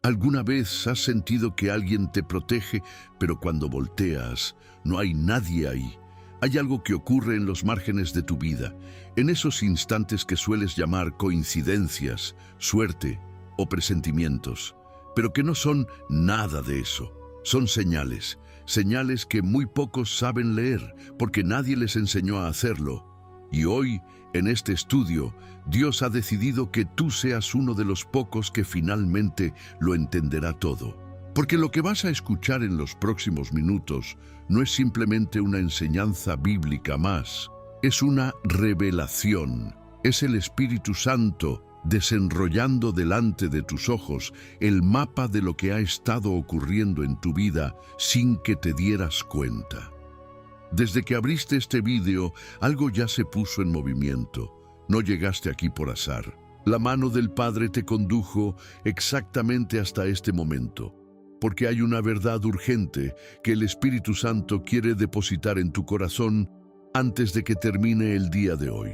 ¿Alguna vez has sentido que alguien te protege, pero cuando volteas, no hay nadie ahí? Hay algo que ocurre en los márgenes de tu vida, en esos instantes que sueles llamar coincidencias, suerte o presentimientos, pero que no son nada de eso. Son señales, señales que muy pocos saben leer, porque nadie les enseñó a hacerlo. Y hoy, en este estudio, Dios ha decidido que tú seas uno de los pocos que finalmente lo entenderá todo. Porque lo que vas a escuchar en los próximos minutos no es simplemente una enseñanza bíblica más, es una revelación. Es el Espíritu Santo desenrollando delante de tus ojos el mapa de lo que ha estado ocurriendo en tu vida sin que te dieras cuenta. Desde que abriste este vídeo, algo ya se puso en movimiento. No llegaste aquí por azar. La mano del Padre te condujo exactamente hasta este momento, porque hay una verdad urgente que el Espíritu Santo quiere depositar en tu corazón antes de que termine el día de hoy.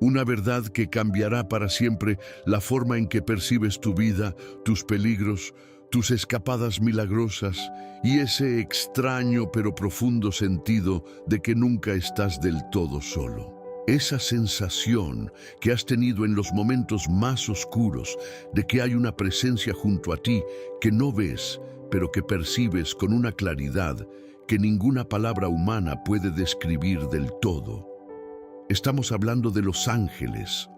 Una verdad que cambiará para siempre la forma en que percibes tu vida, tus peligros, tus escapadas milagrosas y ese extraño pero profundo sentido de que nunca estás del todo solo. Esa sensación que has tenido en los momentos más oscuros de que hay una presencia junto a ti que no ves, pero que percibes con una claridad que ninguna palabra humana puede describir del todo. Estamos hablando de los ángeles.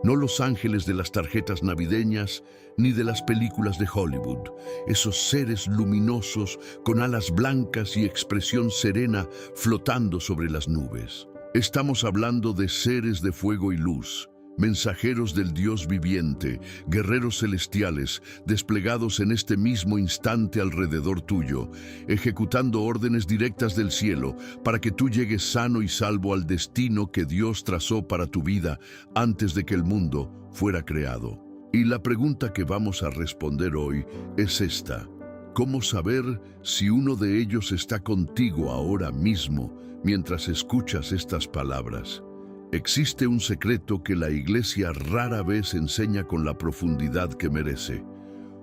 No los ángeles de las tarjetas navideñas ni de las películas de Hollywood, esos seres luminosos con alas blancas y expresión serena flotando sobre las nubes. Estamos hablando de seres de fuego y luz, mensajeros del Dios viviente, guerreros celestiales, desplegados en este mismo instante alrededor tuyo, ejecutando órdenes directas del cielo para que tú llegues sano y salvo al destino que Dios trazó para tu vida antes de que el mundo fuera creado. Y la pregunta que vamos a responder hoy es esta: ¿cómo saber si uno de ellos está contigo ahora mismo mientras escuchas estas palabras? Existe un secreto que la Iglesia rara vez enseña con la profundidad que merece.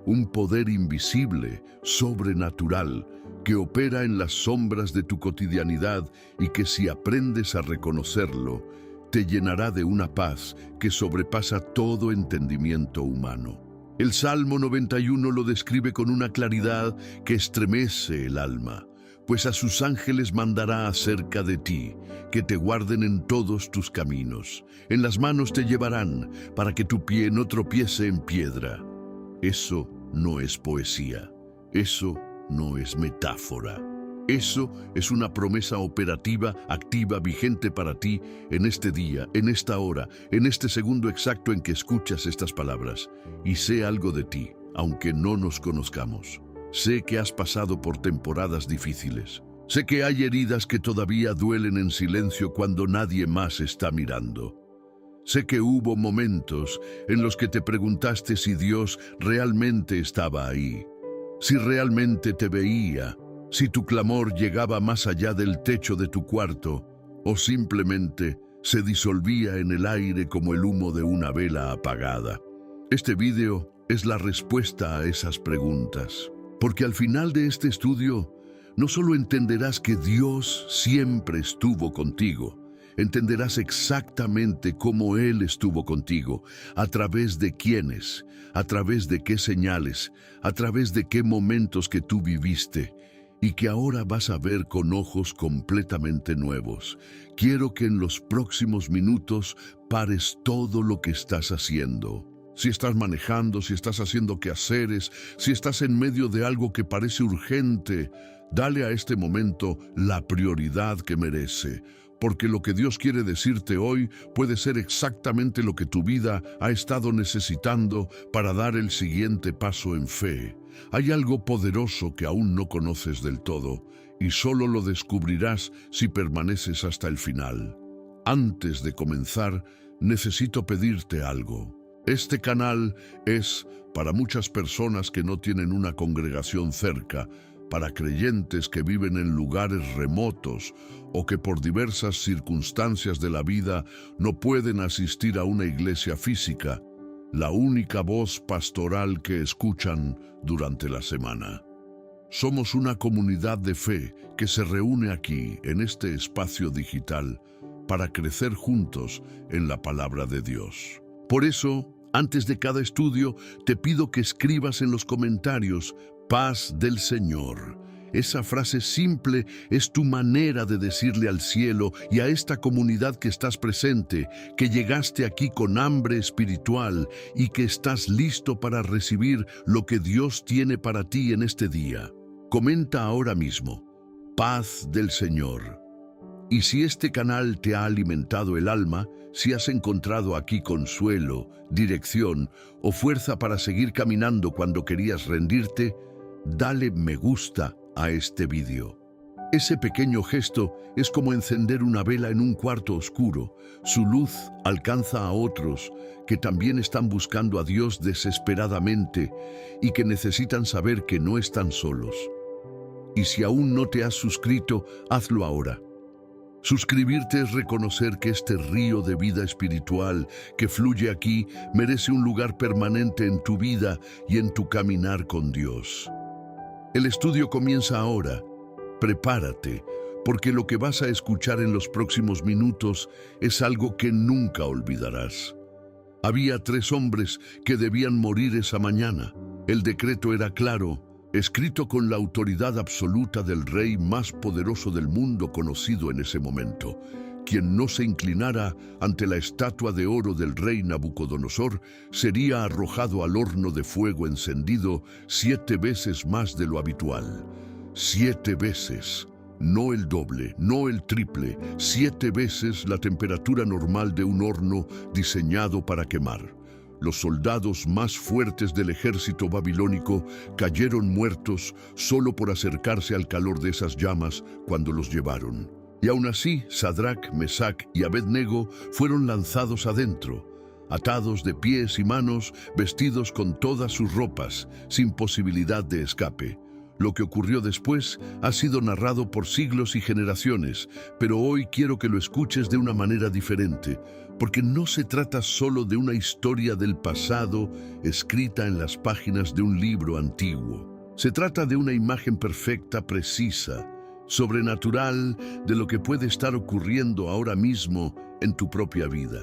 Un poder invisible, sobrenatural, que opera en las sombras de tu cotidianidad y que si aprendes a reconocerlo, te llenará de una paz que sobrepasa todo entendimiento humano. El Salmo 91 lo describe con una claridad que estremece el alma. Pues a sus ángeles mandará acerca de ti, que te guarden en todos tus caminos. En las manos te llevarán, para que tu pie no tropiece en piedra. Eso no es poesía. Eso no es metáfora. Eso es una promesa operativa, activa, vigente para ti en este día, en esta hora, en este segundo exacto en que escuchas estas palabras. Y sé algo de ti, aunque no nos conozcamos. Sé que has pasado por temporadas difíciles. Sé que hay heridas que todavía duelen en silencio cuando nadie más está mirando. Sé que hubo momentos en los que te preguntaste si Dios realmente estaba ahí, si realmente te veía, si tu clamor llegaba más allá del techo de tu cuarto o simplemente se disolvía en el aire como el humo de una vela apagada. Este video es la respuesta a esas preguntas. Porque al final de este estudio, no solo entenderás que Dios siempre estuvo contigo, entenderás exactamente cómo Él estuvo contigo, a través de quiénes, a través de qué señales, a través de qué momentos que tú viviste, y que ahora vas a ver con ojos completamente nuevos. Quiero que en los próximos minutos pares todo lo que estás haciendo. Si estás manejando, si estás haciendo quehaceres, si estás en medio de algo que parece urgente, dale a este momento la prioridad que merece, porque lo que Dios quiere decirte hoy puede ser exactamente lo que tu vida ha estado necesitando para dar el siguiente paso en fe. Hay algo poderoso que aún no conoces del todo, y solo lo descubrirás si permaneces hasta el final. Antes de comenzar, necesito pedirte algo. Este canal es para muchas personas que no tienen una congregación cerca, para creyentes que viven en lugares remotos o que por diversas circunstancias de la vida no pueden asistir a una iglesia física. la única voz pastoral que escuchan durante la semana. Somos una comunidad de fe que se reúne aquí, en este espacio digital, para crecer juntos en la palabra de Dios. Por eso, antes de cada estudio, te pido que escribas en los comentarios «Paz del Señor». Esa frase simple es tu manera de decirle al cielo y a esta comunidad que estás presente, que llegaste aquí con hambre espiritual y que estás listo para recibir lo que Dios tiene para ti en este día. Comenta ahora mismo, «Paz del Señor». Y si este canal te ha alimentado el alma, si has encontrado aquí consuelo, dirección o fuerza para seguir caminando cuando querías rendirte, dale me gusta a este vídeo. Ese pequeño gesto es como encender una vela en un cuarto oscuro. Su luz alcanza a otros que también están buscando a Dios desesperadamente y que necesitan saber que no están solos. Y si aún no te has suscrito, hazlo ahora. Suscribirte es reconocer que este río de vida espiritual que fluye aquí merece un lugar permanente en tu vida y en tu caminar con Dios. El estudio comienza ahora. Prepárate, porque lo que vas a escuchar en los próximos minutos es algo que nunca olvidarás. Había 3 hombres que debían morir esa mañana. El decreto era claro, escrito con la autoridad absoluta del rey más poderoso del mundo conocido en ese momento. Quien no se inclinara ante la estatua de oro del rey Nabucodonosor sería arrojado al horno de fuego encendido 7 veces más de lo habitual. 7 veces, no el doble, no el triple, 7 veces la temperatura normal de un horno diseñado para quemar. Los soldados más fuertes del ejército babilónico cayeron muertos solo por acercarse al calor de esas llamas cuando los llevaron. Y aún así, Sadrac, Mesac y Abednego fueron lanzados adentro, atados de pies y manos, vestidos con todas sus ropas, sin posibilidad de escape. Lo que ocurrió después ha sido narrado por siglos y generaciones, pero hoy quiero que lo escuches de una manera diferente, porque no se trata solo de una historia del pasado escrita en las páginas de un libro antiguo. Se trata de una imagen perfecta, precisa, sobrenatural de lo que puede estar ocurriendo ahora mismo en tu propia vida.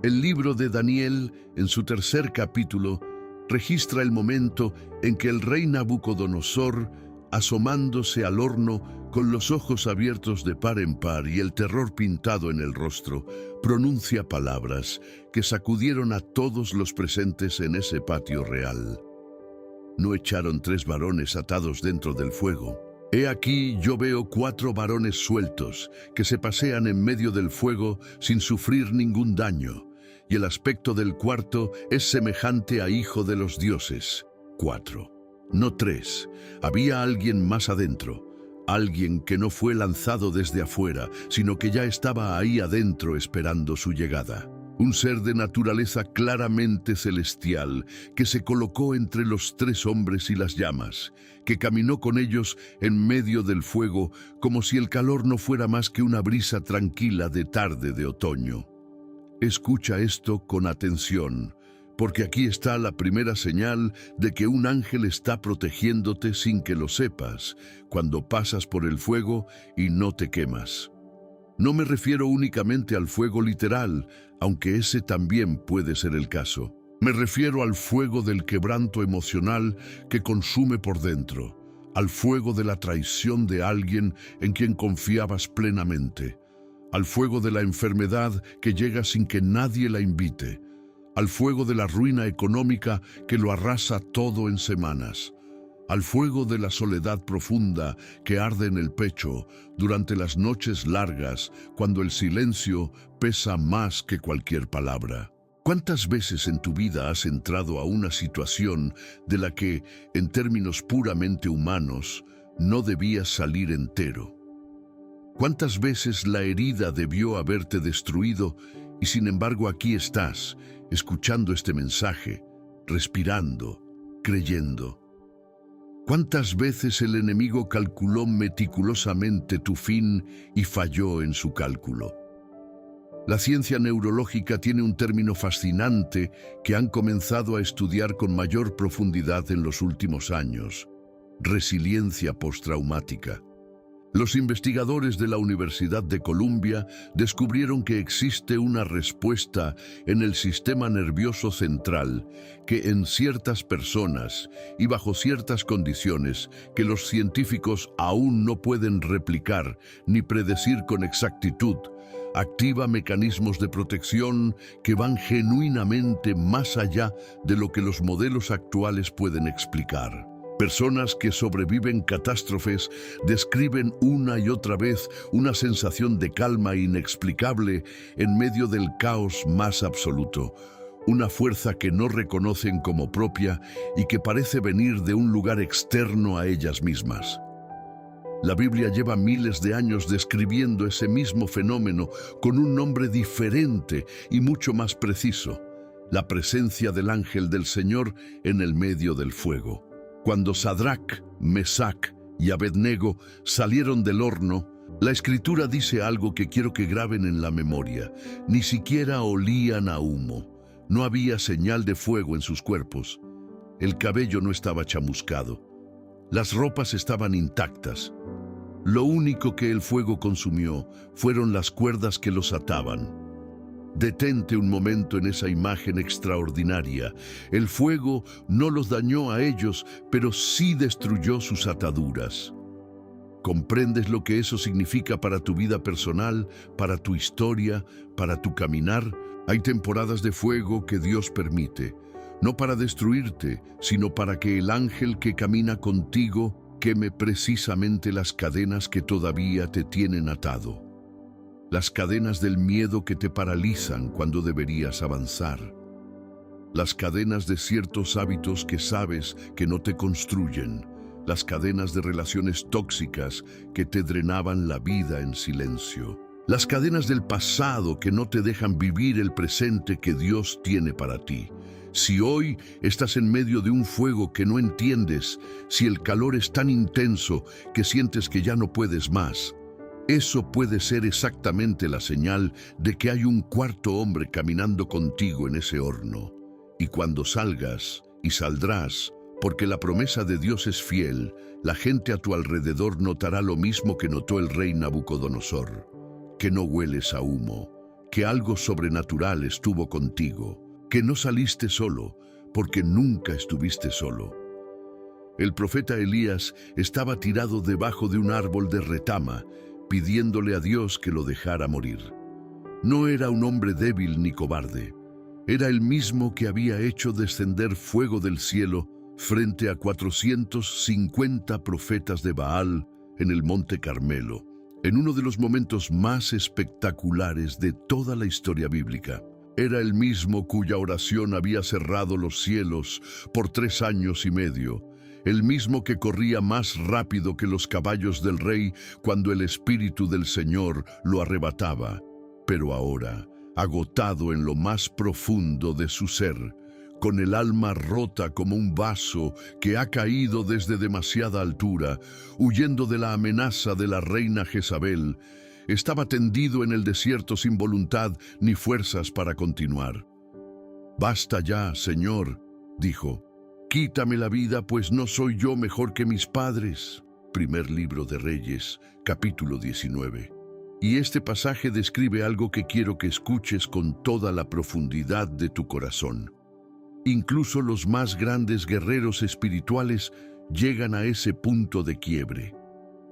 El libro de Daniel, en su 3er capítulo, registra el momento en que el rey Nabucodonosor, asomándose al horno con los ojos abiertos de par en par y el terror pintado en el rostro, pronuncia palabras que sacudieron a todos los presentes en ese patio real. ¿No echaron 3 varones atados dentro del fuego? He aquí yo veo 4 varones sueltos que se pasean en medio del fuego sin sufrir ningún daño, y el aspecto del cuarto es semejante a hijo de los dioses. 4, no 3. Había alguien más adentro, alguien que no fue lanzado desde afuera, sino que ya estaba ahí adentro esperando su llegada. Un ser de naturaleza claramente celestial que se colocó entre los 3 hombres y las llamas, que caminó con ellos en medio del fuego como si el calor no fuera más que una brisa tranquila de tarde de otoño. Escucha esto con atención, porque aquí está la primera señal de que un ángel está protegiéndote sin que lo sepas, cuando pasas por el fuego y no te quemas. No me refiero únicamente al fuego literal, aunque ese también puede ser el caso. Me refiero al fuego del quebranto emocional que consume por dentro, al fuego de la traición de alguien en quien confiabas plenamente, al fuego de la enfermedad que llega sin que nadie la invite, al fuego de la ruina económica que lo arrasa todo en semanas, al fuego de la soledad profunda que arde en el pecho durante las noches largas cuando el silencio pesa más que cualquier palabra. ¿Cuántas veces en tu vida has entrado a una situación de la que, en términos puramente humanos, no debías salir entero? ¿Cuántas veces la herida debió haberte destruido y sin embargo aquí estás, escuchando este mensaje, respirando, creyendo? ¿Cuántas veces el enemigo calculó meticulosamente tu fin y falló en su cálculo? La ciencia neurológica tiene un término fascinante que han comenzado a estudiar con mayor profundidad en los últimos años: resiliencia postraumática. Los investigadores de la Universidad de Columbia descubrieron que existe una respuesta en el sistema nervioso central que en ciertas personas y bajo ciertas condiciones que los científicos aún no pueden replicar ni predecir con exactitud, activa mecanismos de protección que van genuinamente más allá de lo que los modelos actuales pueden explicar. Personas que sobreviven catástrofes describen una y otra vez una sensación de calma inexplicable en medio del caos más absoluto, una fuerza que no reconocen como propia y que parece venir de un lugar externo a ellas mismas. La Biblia lleva miles de años describiendo ese mismo fenómeno con un nombre diferente y mucho más preciso: la presencia del ángel del Señor en el medio del fuego. Cuando Sadrac, Mesac y Abednego salieron del horno, la Escritura dice algo que quiero que graben en la memoria. Ni siquiera olían a humo. No había señal de fuego en sus cuerpos. El cabello no estaba chamuscado. Las ropas estaban intactas. Lo único que el fuego consumió fueron las cuerdas que los ataban. Detente un momento en esa imagen extraordinaria. El fuego no los dañó a ellos, pero sí destruyó sus ataduras. ¿Comprendes lo que eso significa para tu vida personal, para tu historia, para tu caminar? Hay temporadas de fuego que Dios permite, no para destruirte, sino para que el ángel que camina contigo queme precisamente las cadenas que todavía te tienen atado. Las cadenas del miedo que te paralizan cuando deberías avanzar. Las cadenas de ciertos hábitos que sabes que no te construyen. Las cadenas de relaciones tóxicas que te drenaban la vida en silencio. Las cadenas del pasado que no te dejan vivir el presente que Dios tiene para ti. Si hoy estás en medio de un fuego que no entiendes, si el calor es tan intenso que sientes que ya no puedes más, eso puede ser exactamente la señal de que hay un cuarto hombre caminando contigo en ese horno. Y cuando salgas, y saldrás, porque la promesa de Dios es fiel, la gente a tu alrededor notará lo mismo que notó el rey Nabucodonosor: que no hueles a humo, que algo sobrenatural estuvo contigo, que no saliste solo, porque nunca estuviste solo. El profeta Elías estaba tirado debajo de un árbol de retama, pidiéndole a Dios que lo dejara morir. No era un hombre débil ni cobarde. Era el mismo que había hecho descender fuego del cielo frente a 450 profetas de Baal en el Monte Carmelo, en uno de los momentos más espectaculares de toda la historia bíblica. Era el mismo cuya oración había cerrado los cielos por 3 años y medio, el mismo que corría más rápido que los caballos del rey cuando el Espíritu del Señor lo arrebataba. Pero ahora, agotado en lo más profundo de su ser, con el alma rota como un vaso que ha caído desde demasiada altura, huyendo de la amenaza de la reina Jezabel, estaba tendido en el desierto sin voluntad ni fuerzas para continuar. «Basta ya, Señor», dijo. «Quítame la vida, pues no soy yo mejor que mis padres». Primer libro de Reyes, capítulo 19. Y este pasaje describe algo que quiero que escuches con toda la profundidad de tu corazón. Incluso los más grandes guerreros espirituales llegan a ese punto de quiebre.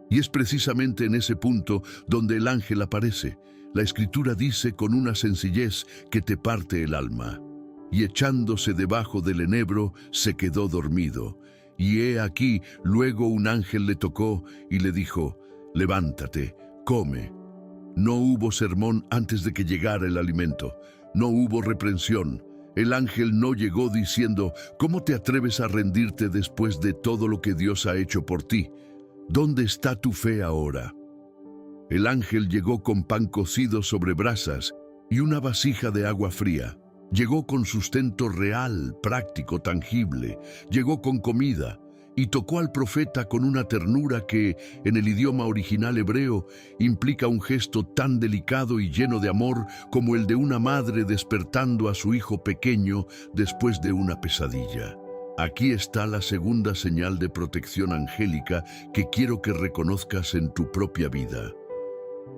Y es precisamente en ese punto donde el ángel aparece. La Escritura dice con una sencillez que te parte el alma: «Y echándose debajo del enebro, se quedó dormido. Y he aquí, luego un ángel le tocó y le dijo: levántate, come». No hubo sermón antes de que llegara el alimento. No hubo reprensión. El ángel no llegó diciendo: «¿Cómo te atreves a rendirte después de todo lo que Dios ha hecho por ti? ¿Dónde está tu fe ahora?». El ángel llegó con pan cocido sobre brasas y una vasija de agua fría. Llegó con sustento real, práctico, tangible. Llegó con comida. y tocó al profeta con una ternura que, en el idioma original hebreo, implica un gesto tan delicado y lleno de amor como el de una madre despertando a su hijo pequeño después de una pesadilla. Aquí está la segunda señal de protección angélica que quiero que reconozcas en tu propia vida.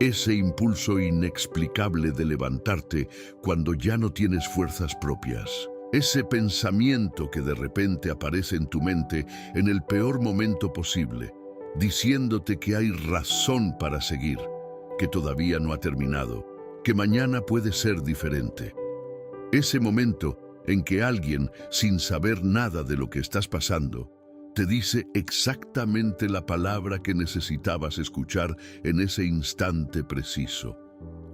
Ese impulso inexplicable de levantarte cuando ya no tienes fuerzas propias. Ese pensamiento que de repente aparece en tu mente en el peor momento posible, diciéndote que hay razón para seguir, que todavía no ha terminado, que mañana puede ser diferente. Ese momento en que alguien, sin saber nada de lo que estás pasando, te dice exactamente la palabra que necesitabas escuchar en ese instante preciso.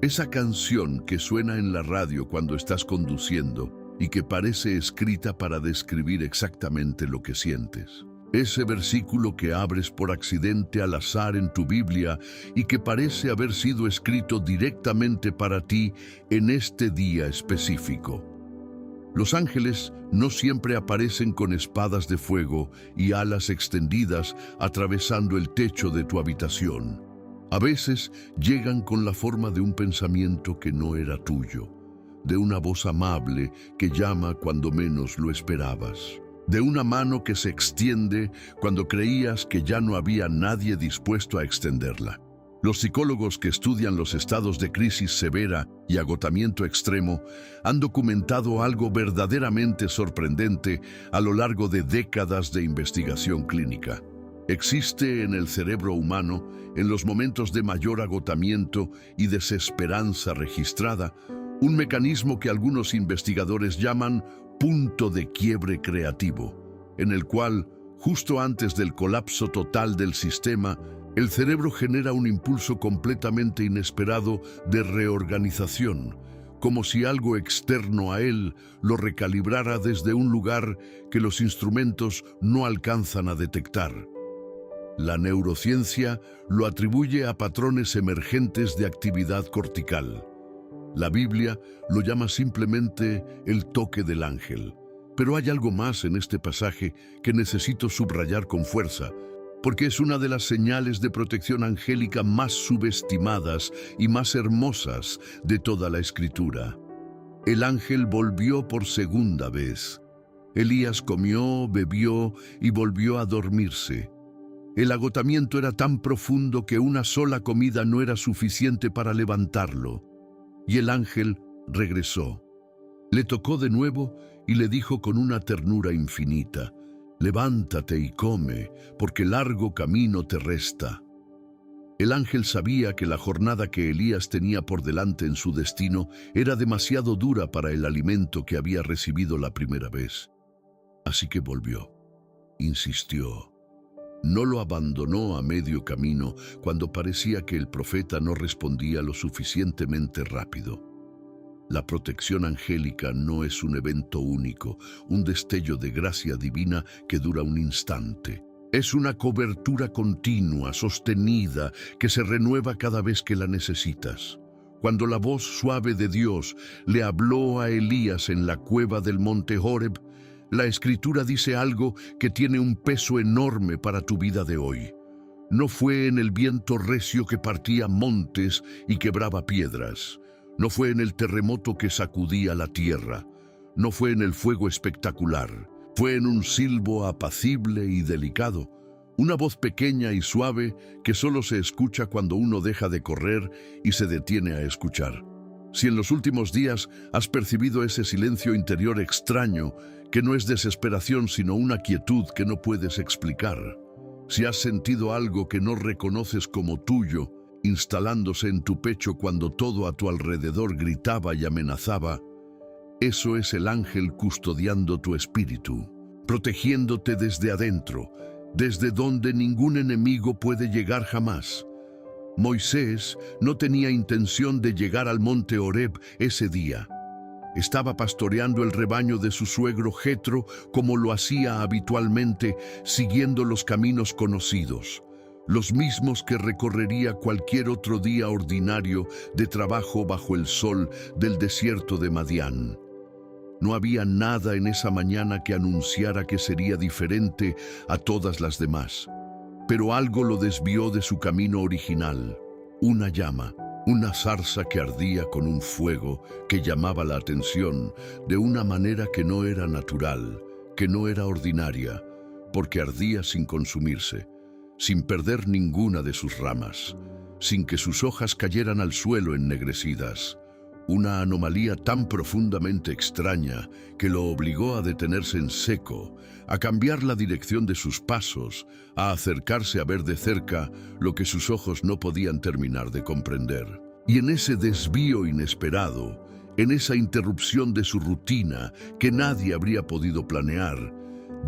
Esa canción que suena en la radio cuando estás conduciendo y que parece escrita para describir exactamente lo que sientes. Ese versículo que abres por accidente al azar en tu Biblia y que parece haber sido escrito directamente para ti en este día específico. Los ángeles no siempre aparecen con espadas de fuego y alas extendidas atravesando el techo de tu habitación. A veces llegan con la forma de un pensamiento que no era tuyo, de una voz amable que llama cuando menos lo esperabas, de una mano que se extiende cuando creías que ya no había nadie dispuesto a extenderla. Los psicólogos que estudian los estados de crisis severa y agotamiento extremo han documentado algo verdaderamente sorprendente a lo largo de décadas de investigación clínica. Existe en el cerebro humano, en los momentos de mayor agotamiento y desesperanza registrada, un mecanismo que algunos investigadores llaman punto de quiebre creativo, en el cual, justo antes del colapso total del sistema, el cerebro genera un impulso completamente inesperado de reorganización, como si algo externo a él lo recalibrara desde un lugar que los instrumentos no alcanzan a detectar. La neurociencia lo atribuye a patrones emergentes de actividad cortical. La Biblia lo llama simplemente el toque del ángel. Pero hay algo más en este pasaje que necesito subrayar con fuerza, porque es una de las señales de protección angélica más subestimadas y más hermosas de toda la Escritura. El ángel volvió por segunda vez. Elías comió, bebió y volvió a dormirse. El agotamiento era tan profundo que una sola comida no era suficiente para levantarlo. Y el ángel regresó. Le tocó de nuevo y le dijo con una ternura infinita: «Levántate y come, porque largo camino te resta». El ángel sabía que la jornada que Elías tenía por delante en su destino era demasiado dura para el alimento que había recibido la primera vez. Así que volvió, insistió. No lo abandonó a medio camino cuando parecía que el profeta no respondía lo suficientemente rápido. La protección angélica no es un evento único, un destello de gracia divina que dura un instante. Es una cobertura continua, sostenida, que se renueva cada vez que la necesitas. Cuando la voz suave de Dios le habló a Elías en la cueva del monte Horeb, la Escritura dice algo que tiene un peso enorme para tu vida de hoy. No fue en el viento recio que partía montes y quebraba piedras. No fue en el terremoto que sacudía la tierra. No fue en el fuego espectacular. Fue en un silbo apacible y delicado. Una voz pequeña y suave que solo se escucha cuando uno deja de correr y se detiene a escuchar. Si en los últimos días has percibido ese silencio interior extraño, que no es desesperación sino una quietud que no puedes explicar. Si has sentido algo que no reconoces como tuyo, instalándose en tu pecho cuando todo a tu alrededor gritaba y amenazaba, eso es el ángel custodiando tu espíritu, protegiéndote desde adentro, desde donde ningún enemigo puede llegar jamás. Moisés no tenía intención de llegar al monte Horeb ese día. Estaba pastoreando el rebaño de su suegro Jetro como lo hacía habitualmente, siguiendo los caminos conocidos, los mismos que recorrería cualquier otro día ordinario de trabajo bajo el sol del desierto de Madián. No había nada en esa mañana que anunciara que sería diferente a todas las demás. Pero algo lo desvió de su camino original. Una llama, una zarza que ardía con un fuego que llamaba la atención de una manera que no era natural, que no era ordinaria, porque ardía sin consumirse, sin perder ninguna de sus ramas, sin que sus hojas cayeran al suelo ennegrecidas. Una anomalía tan profundamente extraña que lo obligó a detenerse en seco, a cambiar la dirección de sus pasos, a acercarse a ver de cerca lo que sus ojos no podían terminar de comprender. Y en ese desvío inesperado, en esa interrupción de su rutina que nadie habría podido planear,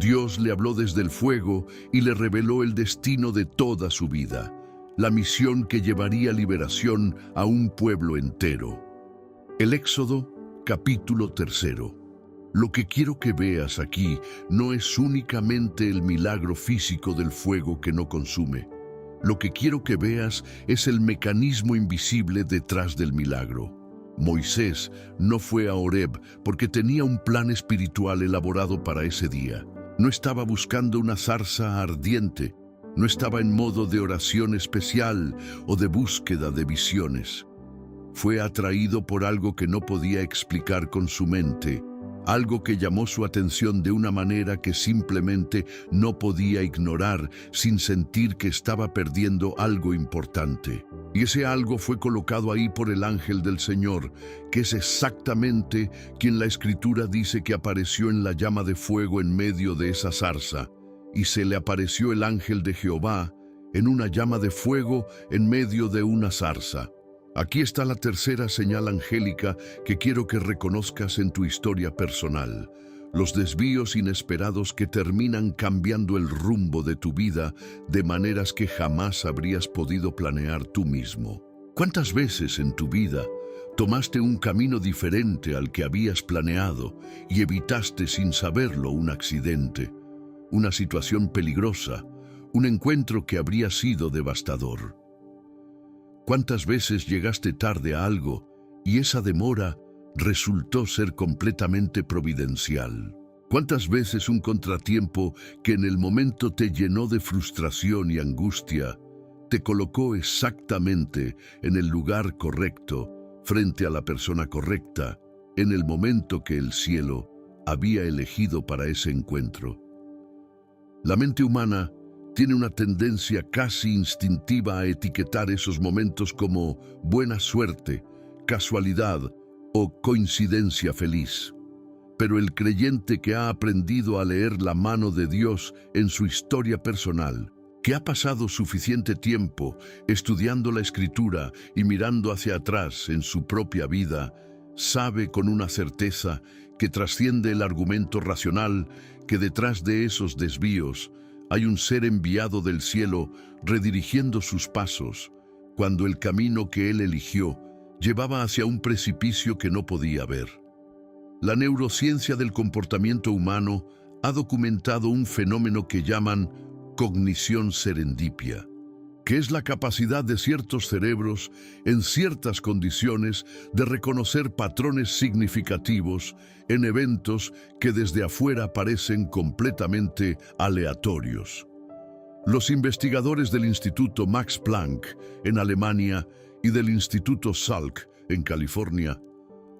Dios le habló desde el fuego y le reveló el destino de toda su vida, la misión que llevaría liberación a un pueblo entero. El Éxodo, capítulo 3. Lo que quiero que veas aquí no es únicamente el milagro físico del fuego que no consume. Lo que quiero que veas es el mecanismo invisible detrás del milagro. Moisés no fue a Horeb porque tenía un plan espiritual elaborado para ese día. No estaba buscando una zarza ardiente, no estaba en modo de oración especial o de búsqueda de visiones. Fue atraído por algo que no podía explicar con su mente, algo que llamó su atención de una manera que simplemente no podía ignorar sin sentir que estaba perdiendo algo importante. Y ese algo fue colocado ahí por el ángel del Señor, que es exactamente quien la Escritura dice que apareció en la llama de fuego en medio de esa zarza. Y se le apareció el ángel de Jehová en una llama de fuego en medio de una zarza. Aquí está la tercera señal angélica que quiero que reconozcas en tu historia personal. Los desvíos inesperados que terminan cambiando el rumbo de tu vida de maneras que jamás habrías podido planear tú mismo. ¿Cuántas veces en tu vida tomaste un camino diferente al que habías planeado y evitaste sin saberlo un accidente, una situación peligrosa, un encuentro que habría sido devastador? ¿Cuántas veces llegaste tarde a algo y esa demora resultó ser completamente providencial? ¿Cuántas veces un contratiempo que en el momento te llenó de frustración y angustia te colocó exactamente en el lugar correcto, frente a la persona correcta, en el momento que el cielo había elegido para ese encuentro? La mente humana tiene una tendencia casi instintiva a etiquetar esos momentos como buena suerte, casualidad o coincidencia feliz. Pero el creyente que ha aprendido a leer la mano de Dios en su historia personal, que ha pasado suficiente tiempo estudiando la Escritura y mirando hacia atrás en su propia vida, sabe con una certeza que trasciende el argumento racional que detrás de esos desvíos hay un ser enviado del cielo redirigiendo sus pasos, cuando el camino que él eligió llevaba hacia un precipicio que no podía ver. La neurociencia del comportamiento humano ha documentado un fenómeno que llaman cognición serendipia, que es la capacidad de ciertos cerebros en ciertas condiciones de reconocer patrones significativos en eventos que desde afuera parecen completamente aleatorios. Los investigadores del Instituto Max Planck en Alemania y del Instituto Salk en California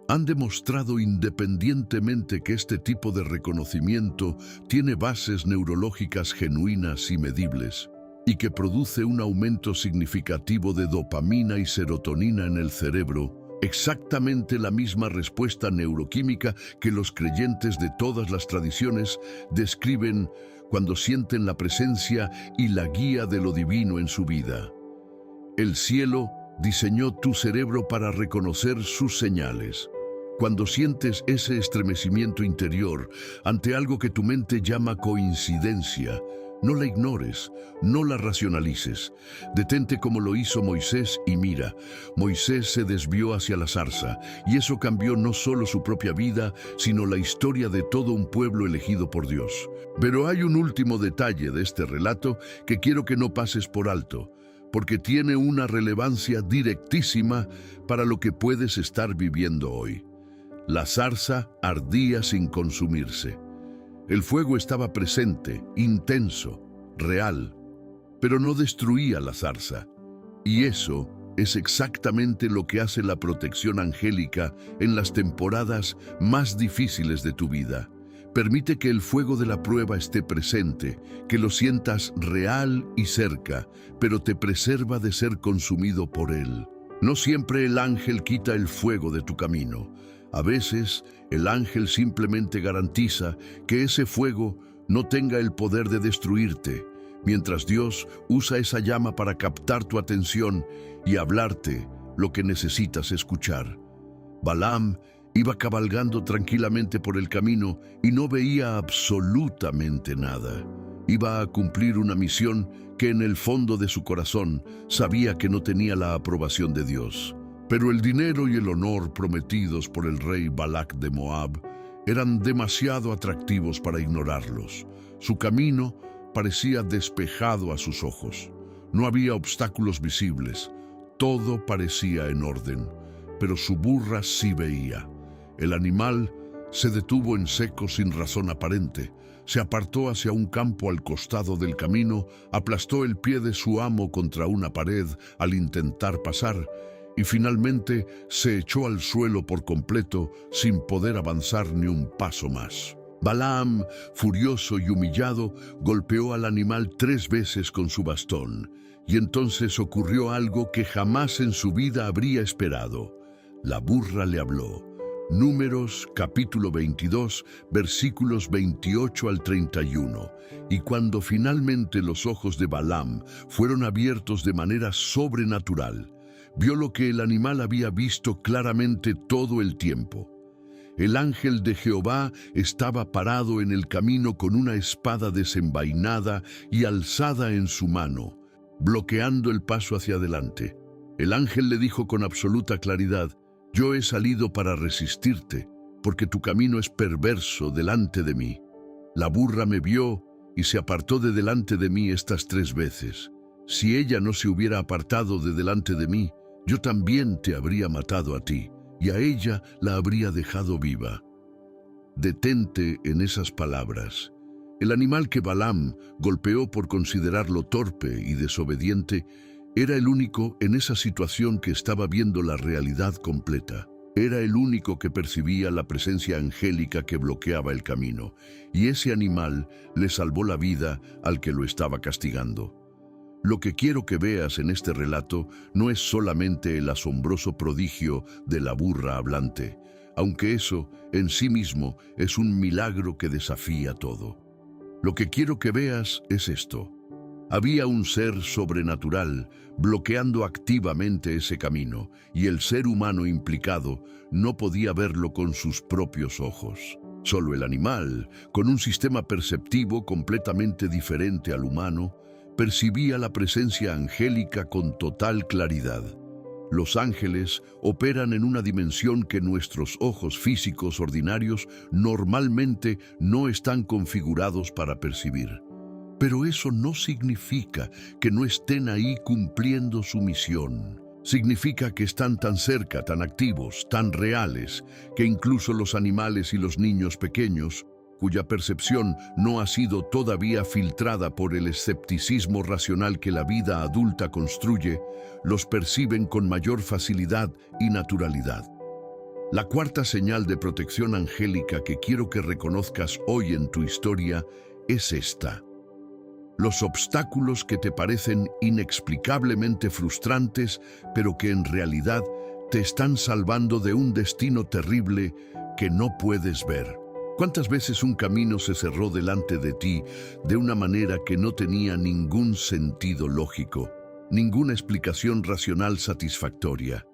han demostrado independientemente que este tipo de reconocimiento tiene bases neurológicas genuinas y medibles, y que produce un aumento significativo de dopamina y serotonina en el cerebro, exactamente la misma respuesta neuroquímica que los creyentes de todas las tradiciones describen cuando sienten la presencia y la guía de lo divino en su vida. El cielo diseñó tu cerebro para reconocer sus señales. Cuando sientes ese estremecimiento interior ante algo que tu mente llama coincidencia, no la ignores, no la racionalices. Detente como lo hizo Moisés y mira, Moisés se desvió hacia la zarza y eso cambió no solo su propia vida, sino la historia de todo un pueblo elegido por Dios. Pero hay un último detalle de este relato que quiero que no pases por alto, porque tiene una relevancia directísima para lo que puedes estar viviendo hoy. La zarza ardía sin consumirse. El fuego estaba presente, intenso, real, pero no destruía la zarza. Y eso es exactamente lo que hace la protección angélica en las temporadas más difíciles de tu vida. Permite que el fuego de la prueba esté presente, que lo sientas real y cerca, pero te preserva de ser consumido por él. No siempre el ángel quita el fuego de tu camino. A veces, el ángel simplemente garantiza que ese fuego no tenga el poder de destruirte, mientras Dios usa esa llama para captar tu atención y hablarte lo que necesitas escuchar. Balaam iba cabalgando tranquilamente por el camino y no veía absolutamente nada. Iba a cumplir una misión que en el fondo de su corazón sabía que no tenía la aprobación de Dios. Pero el dinero y el honor prometidos por el rey Balac de Moab eran demasiado atractivos para ignorarlos. Su camino parecía despejado a sus ojos. No había obstáculos visibles. Todo parecía en orden, pero su burra sí veía. El animal se detuvo en seco sin razón aparente. Se apartó hacia un campo al costado del camino, aplastó el pie de su amo contra una pared al intentar pasar y finalmente se echó al suelo por completo sin poder avanzar ni un paso más. Balaam, furioso y humillado, golpeó al animal 3 veces con su bastón, y entonces ocurrió algo que jamás en su vida habría esperado. La burra le habló. Números capítulo 22, versículos 28 al 31. Y cuando finalmente los ojos de Balaam fueron abiertos de manera sobrenatural, vio lo que el animal había visto claramente todo el tiempo. El ángel de Jehová estaba parado en el camino con una espada desenvainada y alzada en su mano, bloqueando el paso hacia adelante. El ángel le dijo con absoluta claridad: «Yo he salido para resistirte, porque tu camino es perverso delante de mí». La burra me vio y se apartó de delante de mí estas 3 veces. Si ella no se hubiera apartado de delante de mí, yo también te habría matado a ti, y a ella la habría dejado viva. Detente en esas palabras. El animal que Balaam golpeó por considerarlo torpe y desobediente era el único en esa situación que estaba viendo la realidad completa. Era el único que percibía la presencia angélica que bloqueaba el camino, y ese animal le salvó la vida al que lo estaba castigando. Lo que quiero que veas en este relato no es solamente el asombroso prodigio de la burra hablante, aunque eso en sí mismo es un milagro que desafía todo. Lo que quiero que veas es esto. Había un ser sobrenatural bloqueando activamente ese camino, y el ser humano implicado no podía verlo con sus propios ojos. Solo el animal, con un sistema perceptivo completamente diferente al humano, percibía la presencia angélica con total claridad. Los ángeles operan en una dimensión que nuestros ojos físicos ordinarios normalmente no están configurados para percibir. Pero eso no significa que no estén ahí cumpliendo su misión. Significa que están tan cerca, tan activos, tan reales, que incluso los animales y los niños pequeños, cuya percepción no ha sido todavía filtrada por el escepticismo racional que la vida adulta construye, los perciben con mayor facilidad y naturalidad. La cuarta señal de protección angélica que quiero que reconozcas hoy en tu historia es esta. Los obstáculos que te parecen inexplicablemente frustrantes, pero que en realidad te están salvando de un destino terrible que no puedes ver. ¿Cuántas veces un camino se cerró delante de ti de una manera que no tenía ningún sentido lógico, ninguna explicación racional satisfactoria?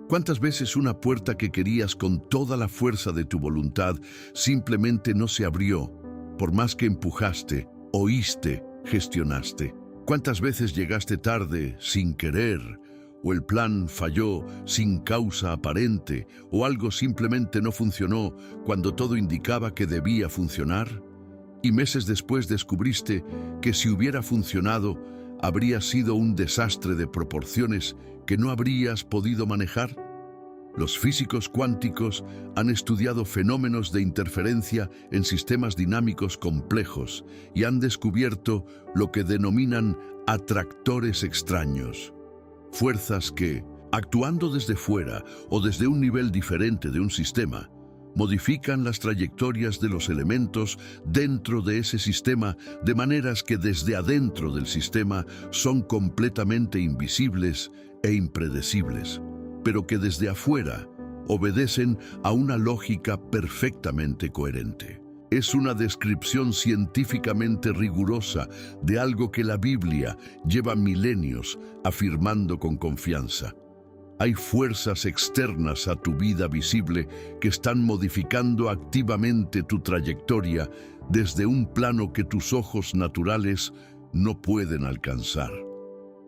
¿Cuántas veces una puerta que querías con toda la fuerza de tu voluntad simplemente no se abrió, por más que empujaste, oíste, gestionaste? ¿Cuántas veces llegaste tarde sin querer, o el plan falló sin causa aparente, o algo simplemente no funcionó cuando todo indicaba que debía funcionar? Y meses después descubriste que si hubiera funcionado, habría sido un desastre de proporciones que no habrías podido manejar. Los físicos cuánticos han estudiado fenómenos de interferencia en sistemas dinámicos complejos y han descubierto lo que denominan atractores extraños. Fuerzas que, actuando desde fuera o desde un nivel diferente de un sistema, modifican las trayectorias de los elementos dentro de ese sistema de maneras que desde adentro del sistema son completamente invisibles e impredecibles, pero que desde afuera obedecen a una lógica perfectamente coherente. Es una descripción científicamente rigurosa de algo que la Biblia lleva milenios afirmando con confianza. Hay fuerzas externas a tu vida visible que están modificando activamente tu trayectoria desde un plano que tus ojos naturales no pueden alcanzar.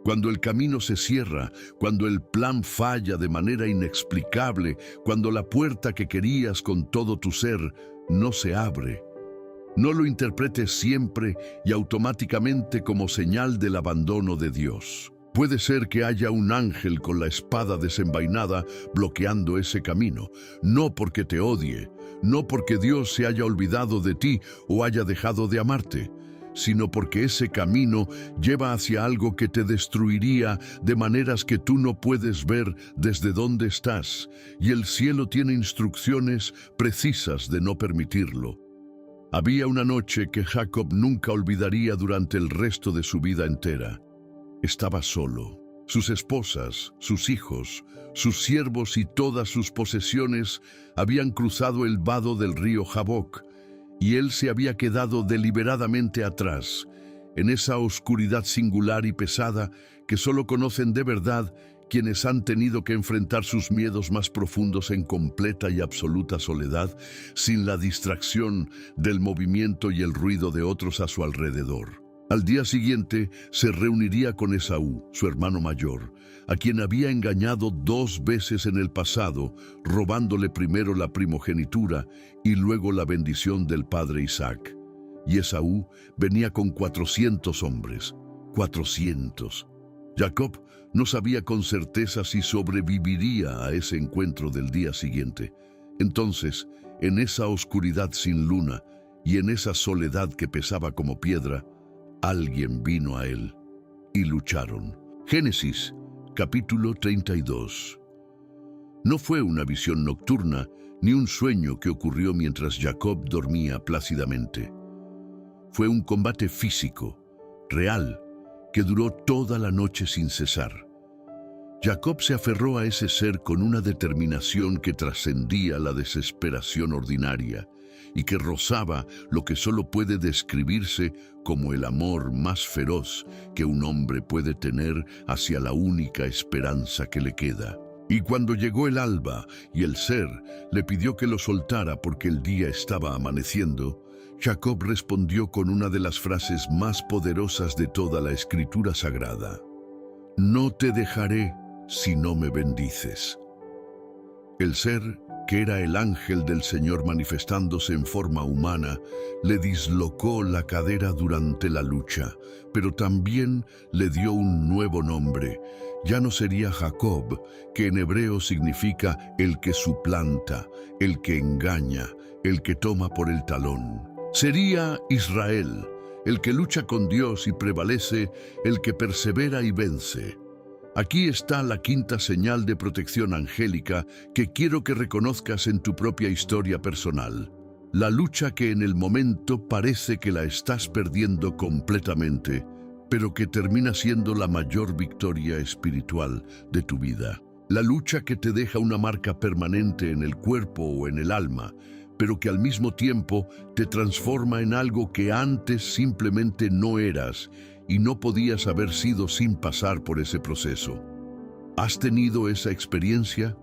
Cuando el camino se cierra, cuando el plan falla de manera inexplicable, cuando la puerta que querías con todo tu ser no se abre, no lo interpretes siempre y automáticamente como señal del abandono de Dios. Puede ser que haya un ángel con la espada desenvainada bloqueando ese camino, no porque te odie, no porque Dios se haya olvidado de ti o haya dejado de amarte, sino porque ese camino lleva hacia algo que te destruiría de maneras que tú no puedes ver desde donde estás, y el cielo tiene instrucciones precisas de no permitirlo. Había una noche que Jacob nunca olvidaría durante el resto de su vida entera. Estaba solo. Sus esposas, sus hijos, sus siervos y todas sus posesiones habían cruzado el vado del río Jaboc, y él se había quedado deliberadamente atrás, en esa oscuridad singular y pesada que solo conocen de verdad quienes han tenido que enfrentar sus miedos más profundos en completa y absoluta soledad, sin la distracción del movimiento y el ruido de otros a su alrededor. Al día siguiente se reuniría con Esaú, su hermano mayor, a quien había engañado 2 veces en el pasado, robándole primero la primogenitura y luego la bendición del padre Isaac. Y Esaú venía con 400 hombres. 400. Jacob no sabía con certeza si sobreviviría a ese encuentro del día siguiente. Entonces, en esa oscuridad sin luna y en esa soledad que pesaba como piedra, alguien vino a él y lucharon. Génesis, capítulo 32. No fue una visión nocturna ni un sueño que ocurrió mientras Jacob dormía plácidamente. Fue un combate físico, real, que duró toda la noche sin cesar. Jacob se aferró a ese ser con una determinación que trascendía la desesperación ordinaria y que rozaba lo que solo puede describirse como el amor más feroz que un hombre puede tener hacia la única esperanza que le queda. Y cuando llegó el alba y el ser le pidió que lo soltara porque el día estaba amaneciendo, Jacob respondió con una de las frases más poderosas de toda la Escritura Sagrada: «No te dejaré si no me bendices». El ser, que era el ángel del Señor manifestándose en forma humana, le dislocó la cadera durante la lucha, pero también le dio un nuevo nombre. Ya no sería Jacob, que en hebreo significa el que suplanta, el que engaña, el que toma por el talón. Sería Israel, el que lucha con Dios y prevalece, el que persevera y vence. Aquí está la quinta señal de protección angélica que quiero que reconozcas en tu propia historia personal. La lucha que en el momento parece que la estás perdiendo completamente, pero que termina siendo la mayor victoria espiritual de tu vida. La lucha que te deja una marca permanente en el cuerpo o en el alma, pero que al mismo tiempo te transforma en algo que antes simplemente no eras y no podías haber sido sin pasar por ese proceso. ¿Has tenido esa experiencia?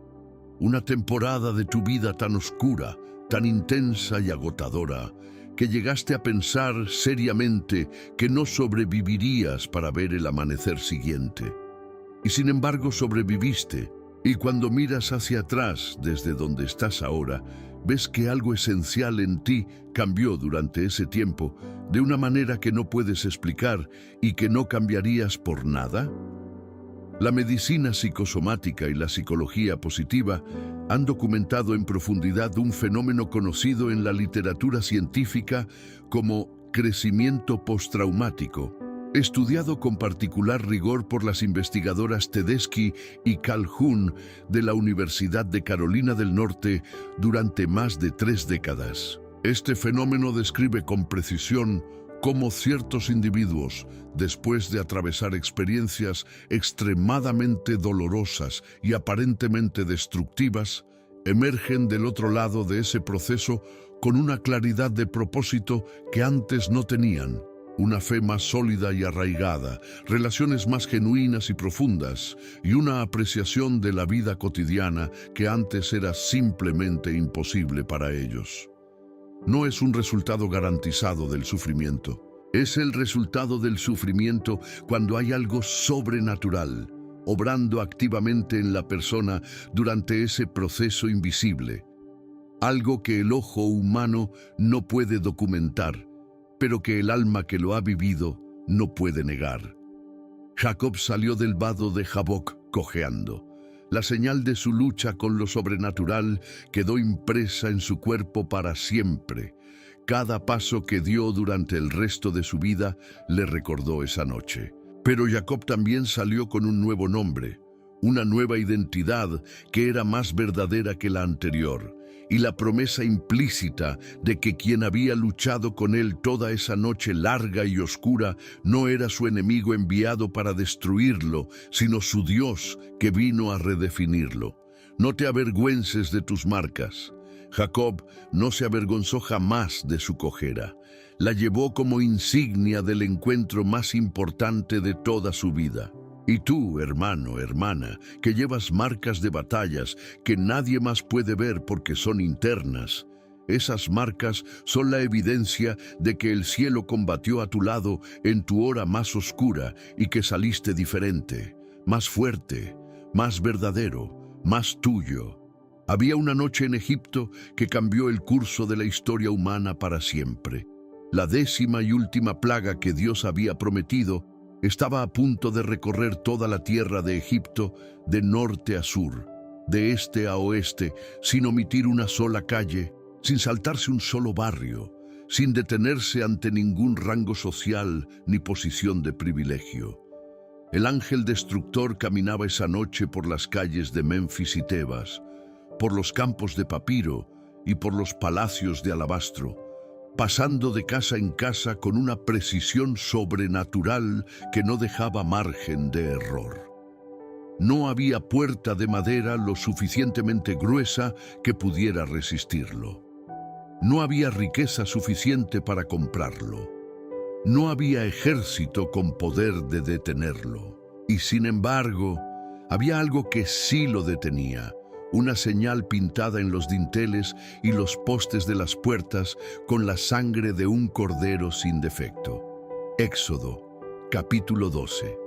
Una temporada de tu vida tan oscura, tan intensa y agotadora, que llegaste a pensar seriamente que no sobrevivirías para ver el amanecer siguiente. Y sin embargo sobreviviste, y cuando miras hacia atrás desde donde estás ahora, ves que algo esencial en ti cambió durante ese tiempo de una manera que no puedes explicar y que no cambiarías por nada. La medicina psicosomática y la psicología positiva han documentado en profundidad un fenómeno conocido en la literatura científica como crecimiento postraumático, estudiado con particular rigor por las investigadoras Tedeschi y Calhoun de la Universidad de Carolina del Norte durante más de 3 décadas. Este fenómeno describe con precisión cómo ciertos individuos, después de atravesar experiencias extremadamente dolorosas y aparentemente destructivas, emergen del otro lado de ese proceso con una claridad de propósito que antes no tenían, una fe más sólida y arraigada, relaciones más genuinas y profundas, y una apreciación de la vida cotidiana que antes era simplemente imposible para ellos. No es un resultado garantizado del sufrimiento. Es el resultado del sufrimiento cuando hay algo sobrenatural, obrando activamente en la persona durante ese proceso invisible. Algo que el ojo humano no puede documentar, pero que el alma que lo ha vivido no puede negar. Jacob salió del vado de Jaboc cojeando. La señal de su lucha con lo sobrenatural quedó impresa en su cuerpo para siempre. Cada paso que dio durante el resto de su vida le recordó esa noche. Pero Jacob también salió con un nuevo nombre, una nueva identidad que era más verdadera que la anterior, y la promesa implícita de que quien había luchado con él toda esa noche larga y oscura no era su enemigo enviado para destruirlo, sino su Dios que vino a redefinirlo. No te avergüences de tus marcas. Jacob no se avergonzó jamás de su cojera. La llevó como insignia del encuentro más importante de toda su vida. Y tú, hermano, hermana, que llevas marcas de batallas que nadie más puede ver porque son internas, esas marcas son la evidencia de que el cielo combatió a tu lado en tu hora más oscura y que saliste diferente, más fuerte, más verdadero, más tuyo. Había una noche en Egipto que cambió el curso de la historia humana para siempre. La 10ª y última plaga que Dios había prometido estaba a punto de recorrer toda la tierra de Egipto, de norte a sur, de este a oeste, sin omitir una sola calle, sin saltarse un solo barrio, sin detenerse ante ningún rango social ni posición de privilegio. El ángel destructor caminaba esa noche por las calles de Memphis y Tebas, por los campos de papiro y por los palacios de alabastro, pasando de casa en casa con una precisión sobrenatural que no dejaba margen de error. No había puerta de madera lo suficientemente gruesa que pudiera resistirlo. No había riqueza suficiente para comprarlo. No había ejército con poder de detenerlo. Y sin embargo, había algo que sí lo detenía. Una señal pintada en los dinteles y los postes de las puertas con la sangre de un cordero sin defecto. Éxodo, capítulo 12.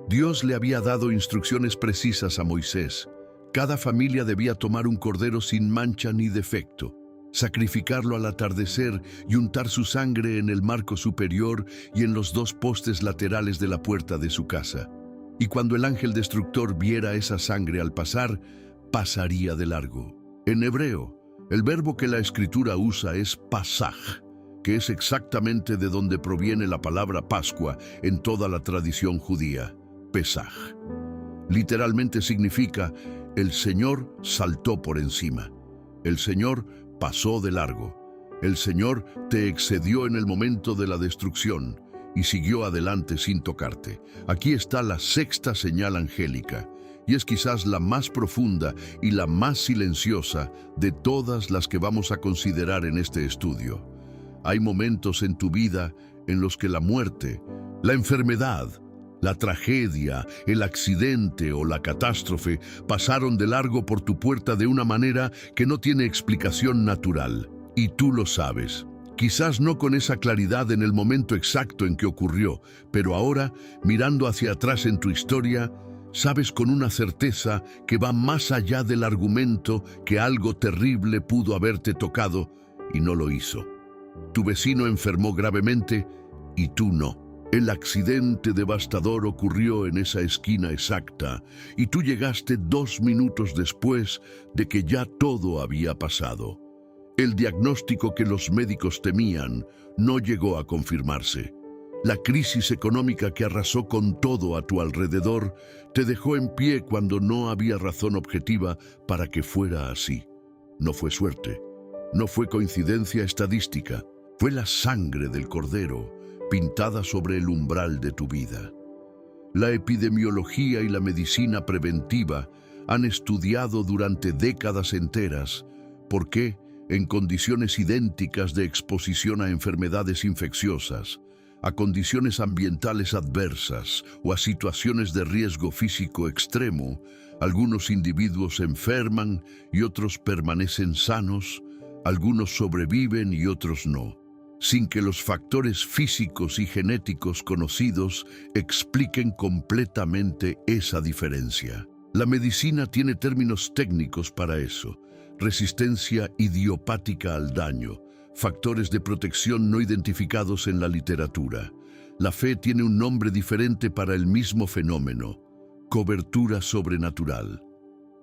Dios le había dado instrucciones precisas a Moisés. Cada familia debía tomar un cordero sin mancha ni defecto, sacrificarlo al atardecer y untar su sangre en el marco superior y en los 2 postes laterales de la puerta de su casa. Y cuando el ángel destructor viera esa sangre al pasar, pasaría de largo. En hebreo, el verbo que la escritura usa es pasaj, que es exactamente de donde proviene la palabra Pascua en toda la tradición judía, Pesaj. Literalmente significa, el Señor saltó por encima. El Señor pasó de largo. El Señor te excedió en el momento de la destrucción y siguió adelante sin tocarte. Aquí está la 6ª señal angélica. Y es quizás la más profunda y la más silenciosa de todas las que vamos a considerar en este estudio. Hay momentos en tu vida en los que la muerte, la enfermedad, la tragedia, el accidente o la catástrofe pasaron de largo por tu puerta de una manera que no tiene explicación natural. Y tú lo sabes. Quizás no con esa claridad en el momento exacto en que ocurrió, pero ahora, mirando hacia atrás en tu historia, sabes con una certeza que va más allá del argumento que algo terrible pudo haberte tocado y no lo hizo. Tu vecino enfermó gravemente y tú no. El accidente devastador ocurrió en esa esquina exacta y tú llegaste 2 minutos después de que ya todo había pasado. El diagnóstico que los médicos temían no llegó a confirmarse. La crisis económica que arrasó con todo a tu alrededor te dejó en pie cuando no había razón objetiva para que fuera así. No fue suerte, no fue coincidencia estadística, fue la sangre del Cordero pintada sobre el umbral de tu vida. La epidemiología y la medicina preventiva han estudiado durante décadas enteras por qué, en condiciones idénticas de exposición a enfermedades infecciosas, a condiciones ambientales adversas o a situaciones de riesgo físico extremo, algunos individuos enferman y otros permanecen sanos, algunos sobreviven y otros no, sin que los factores físicos y genéticos conocidos expliquen completamente esa diferencia. La medicina tiene términos técnicos para eso: resistencia idiopática al daño, factores de protección no identificados en la literatura. La fe tiene un nombre diferente para el mismo fenómeno: cobertura sobrenatural.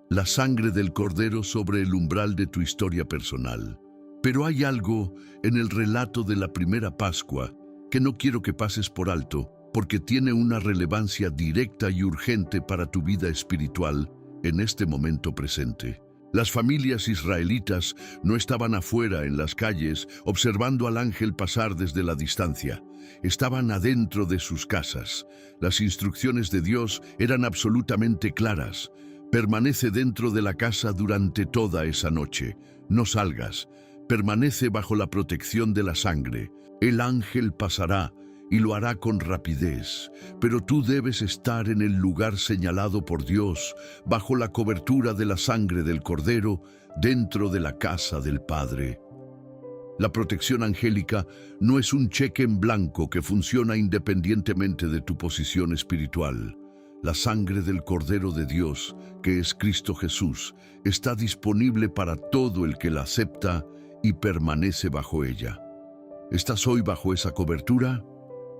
La sangre del Cordero sobre el umbral de tu historia personal. Pero hay algo en el relato de la primera Pascua que no quiero que pases por alto, porque tiene una relevancia directa y urgente para tu vida espiritual en este momento presente. Las familias israelitas no estaban afuera en las calles observando al ángel pasar desde la distancia. Estaban adentro de sus casas. Las instrucciones de Dios eran absolutamente claras. Permanece dentro de la casa durante toda esa noche. No salgas. Permanece bajo la protección de la sangre. El ángel pasará y lo hará con rapidez, pero tú debes estar en el lugar señalado por Dios, bajo la cobertura de la sangre del Cordero, dentro de la casa del Padre. La protección angélica no es un cheque en blanco que funciona independientemente de tu posición espiritual. La sangre del Cordero de Dios, que es Cristo Jesús, está disponible para todo el que la acepta y permanece bajo ella. ¿Estás hoy bajo esa cobertura?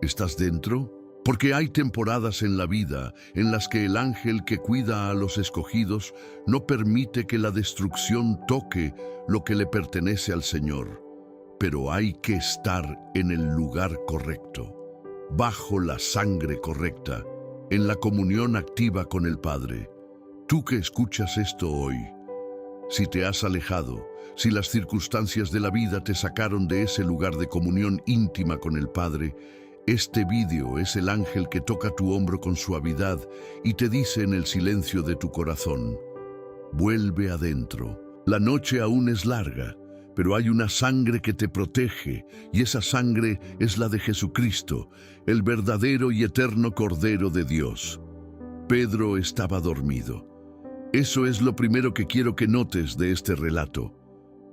¿Estás dentro? Porque hay temporadas en la vida en las que el ángel que cuida a los escogidos no permite que la destrucción toque lo que le pertenece al Señor. Pero hay que estar en el lugar correcto, bajo la sangre correcta, en la comunión activa con el Padre. Tú que escuchas esto hoy, si te has alejado, si las circunstancias de la vida te sacaron de ese lugar de comunión íntima con el Padre, este vídeo es el ángel que toca tu hombro con suavidad y te dice en el silencio de tu corazón: vuelve adentro. La noche aún es larga, pero hay una sangre que te protege, y esa sangre es la de Jesucristo, el verdadero y eterno Cordero de Dios. Pedro estaba dormido. Eso es lo primero que quiero que notes de este relato,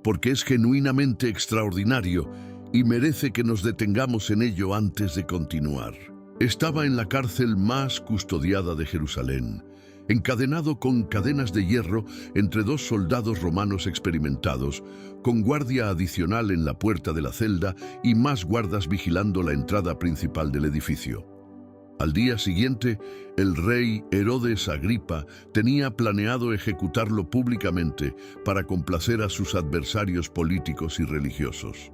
porque es genuinamente extraordinario y merece que nos detengamos en ello antes de continuar. Estaba en la cárcel más custodiada de Jerusalén, encadenado con cadenas de hierro entre 2 soldados romanos experimentados, con guardia adicional en la puerta de la celda y más guardas vigilando la entrada principal del edificio. Al día siguiente, el rey Herodes Agripa tenía planeado ejecutarlo públicamente para complacer a sus adversarios políticos y religiosos.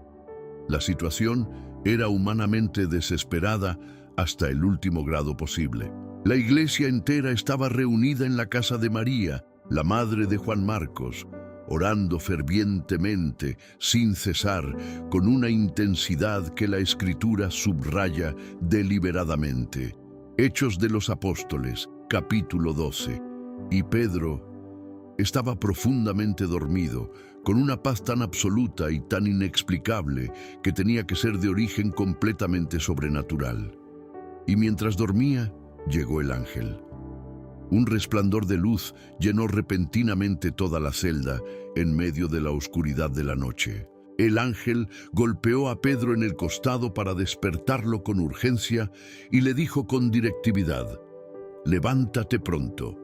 La situación era humanamente desesperada hasta el último grado posible. La iglesia entera estaba reunida en la casa de María, la madre de Juan Marcos, orando fervientemente, sin cesar, con una intensidad que la Escritura subraya deliberadamente. Hechos de los Apóstoles, capítulo 12. Y Pedro estaba profundamente dormido, con una paz tan absoluta y tan inexplicable que tenía que ser de origen completamente sobrenatural. Y mientras dormía, llegó el ángel. Un resplandor de luz llenó repentinamente toda la celda en medio de la oscuridad de la noche. El ángel golpeó a Pedro en el costado para despertarlo con urgencia y le dijo con directividad: levántate pronto.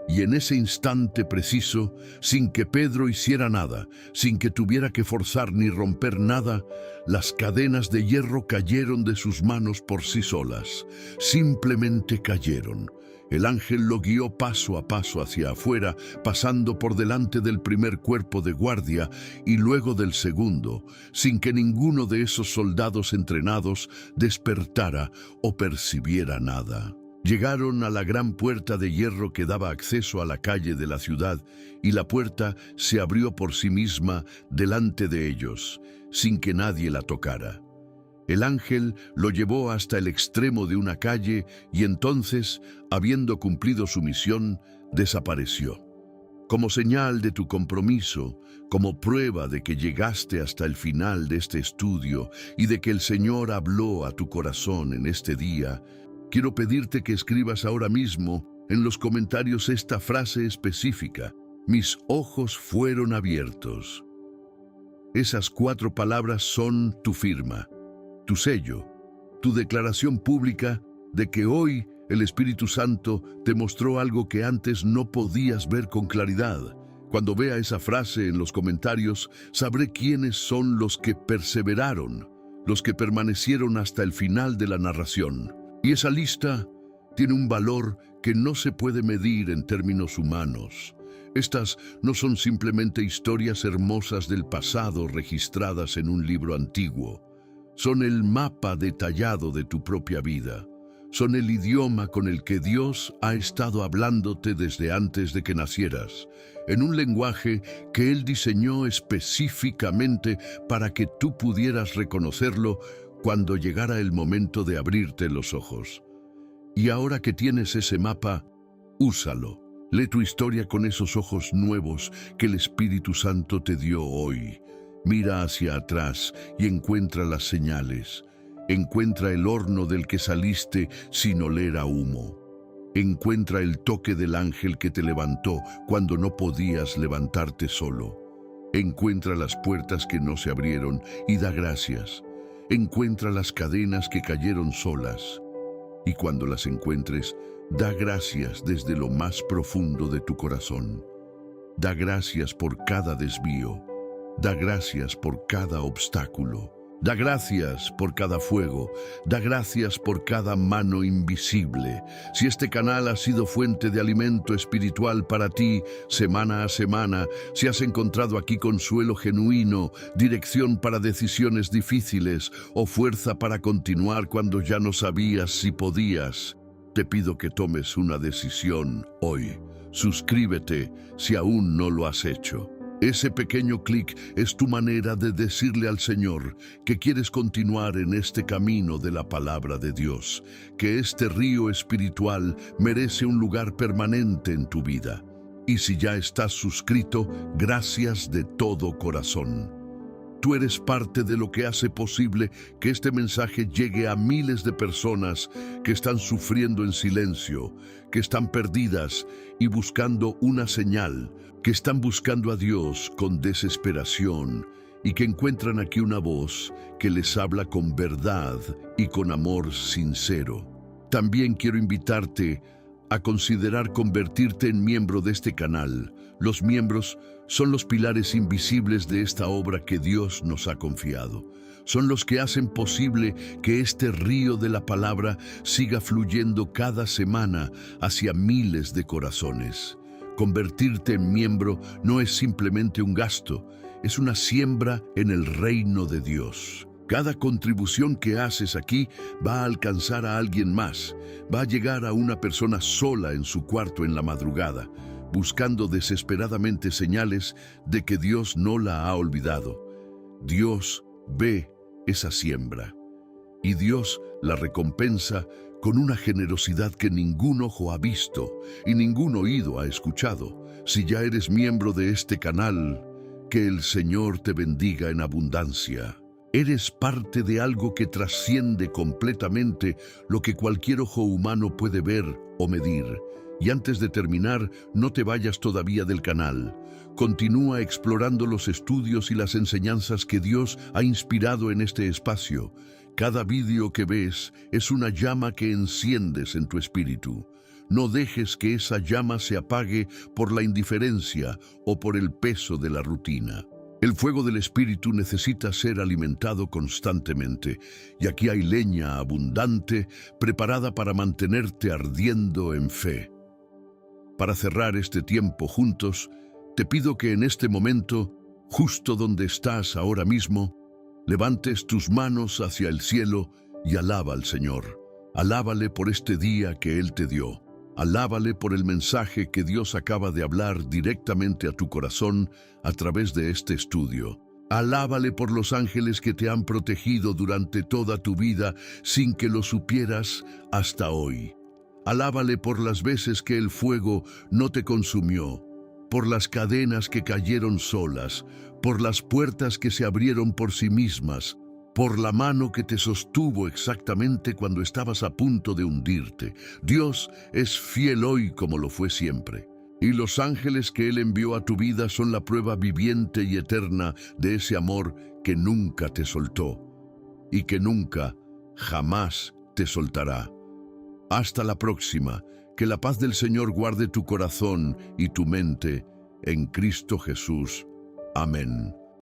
Y en ese instante preciso, sin que Pedro hiciera nada, sin que tuviera que forzar ni romper nada, las cadenas de hierro cayeron de sus manos por sí solas. Simplemente cayeron. El ángel lo guió paso a paso hacia afuera, pasando por delante del primer cuerpo de guardia y luego del segundo, sin que ninguno de esos soldados entrenados despertara o percibiera nada. Llegaron a la gran puerta de hierro que daba acceso a la calle de la ciudad, y la puerta se abrió por sí misma delante de ellos, sin que nadie la tocara. El ángel lo llevó hasta el extremo de una calle y entonces, habiendo cumplido su misión, desapareció. Como señal de tu compromiso, como prueba de que llegaste hasta el final de este estudio y de que el Señor habló a tu corazón en este día, quiero pedirte que escribas ahora mismo en los comentarios esta frase específica: mis ojos fueron abiertos. Esas 4 palabras son tu firma, tu sello, tu declaración pública de que hoy el Espíritu Santo te mostró algo que antes no podías ver con claridad. Cuando vea esa frase en los comentarios, sabré quiénes son los que perseveraron, los que permanecieron hasta el final de la narración. Y esa lista tiene un valor que no se puede medir en términos humanos. Estas no son simplemente historias hermosas del pasado registradas en un libro antiguo. Son el mapa detallado de tu propia vida. Son el idioma con el que Dios ha estado hablándote desde antes de que nacieras, en un lenguaje que Él diseñó específicamente para que tú pudieras reconocerlo cuando llegara el momento de abrirte los ojos. Y ahora que tienes ese mapa, úsalo. Lee tu historia con esos ojos nuevos que el Espíritu Santo te dio hoy. Mira hacia atrás y encuentra las señales. Encuentra el horno del que saliste sin oler a humo. Encuentra el toque del ángel que te levantó cuando no podías levantarte solo. Encuentra las puertas que no se abrieron y da gracias. Encuentra las cadenas que cayeron solas. Y cuando las encuentres, da gracias desde lo más profundo de tu corazón. Da gracias por cada desvío. Da gracias por cada obstáculo. Da gracias por cada fuego. Da gracias por cada mano invisible. Si este canal ha sido fuente de alimento espiritual para ti, semana a semana, si has encontrado aquí consuelo genuino, dirección para decisiones difíciles o fuerza para continuar cuando ya no sabías si podías, te pido que tomes una decisión hoy. Suscríbete si aún no lo has hecho. Ese pequeño clic es tu manera de decirle al Señor que quieres continuar en este camino de la palabra de Dios, que este río espiritual merece un lugar permanente en tu vida. Y si ya estás suscrito, gracias de todo corazón. Tú eres parte de lo que hace posible que este mensaje llegue a miles de personas que están sufriendo en silencio, que están perdidas y buscando una señal, que están buscando a Dios con desesperación y que encuentran aquí una voz que les habla con verdad y con amor sincero. También quiero invitarte a considerar convertirte en miembro de este canal. Los miembros son los pilares invisibles de esta obra que Dios nos ha confiado. Son los que hacen posible que este río de la palabra siga fluyendo cada semana hacia miles de corazones. Convertirte en miembro no es simplemente un gasto, es una siembra en el reino de Dios. Cada contribución que haces aquí va a alcanzar a alguien más, va a llegar a una persona sola en su cuarto en la madrugada, buscando desesperadamente señales de que Dios no la ha olvidado. Dios ve esa siembra y Dios la recompensa con una generosidad que ningún ojo ha visto y ningún oído ha escuchado. Si ya eres miembro de este canal, que el Señor te bendiga en abundancia. Eres parte de algo que trasciende completamente lo que cualquier ojo humano puede ver o medir. Y antes de terminar, no te vayas todavía del canal. Continúa explorando los estudios y las enseñanzas que Dios ha inspirado en este espacio. Cada vídeo que ves es una llama que enciendes en tu espíritu. No dejes que esa llama se apague por la indiferencia o por el peso de la rutina. El fuego del Espíritu necesita ser alimentado constantemente, y aquí hay leña abundante preparada para mantenerte ardiendo en fe. Para cerrar este tiempo juntos, te pido que en este momento, justo donde estás ahora mismo, levantes tus manos hacia el cielo y alaba al Señor. Alábale por este día que Él te dio. Alábale por el mensaje que Dios acaba de hablar directamente a tu corazón a través de este estudio. Alábale por los ángeles que te han protegido durante toda tu vida sin que lo supieras hasta hoy. Alábale por las veces que el fuego no te consumió, por las cadenas que cayeron solas, por las puertas que se abrieron por sí mismas, por la mano que te sostuvo exactamente cuando estabas a punto de hundirte. Dios es fiel hoy como lo fue siempre. Y los ángeles que Él envió a tu vida son la prueba viviente y eterna de ese amor que nunca te soltó y que nunca, jamás te soltará. Hasta la próxima. Que la paz del Señor guarde tu corazón y tu mente en Cristo Jesús. Amén.